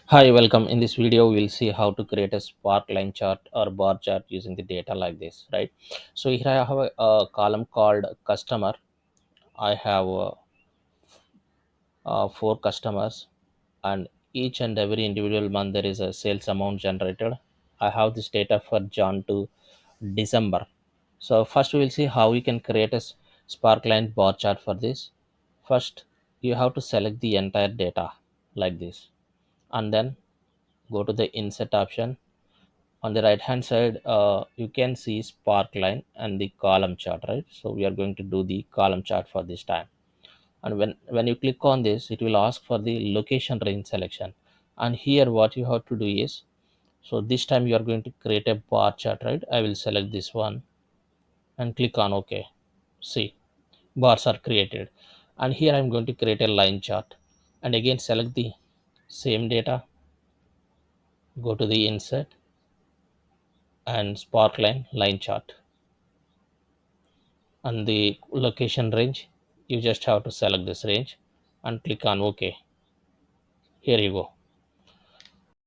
Hi, welcome. In this video, we'll see how to create a Sparkline chart or bar chart using the data like this, right? So here I have a column called customer. I have four customers, and each and every individual month there is a sales amount generated. I have this data for Jan to December. So first we will see how we can create a Sparkline bar chart for this. First, you have to select the entire data like this, and then go to the insert option. On the right hand side, you can see Sparkline and the column chart, right? So we are going to do the column chart for this time. And when you click on this, it will ask for the location range selection. And here what you have to do is, so this time you are going to create a bar chart, right? I will select this one and click on OK. See, bars are created. And here I'm going to create a line chart. And again select the same data, go to the insert and Sparkline line chart. And the location range, you just have to select this range and click on OK. Here you go.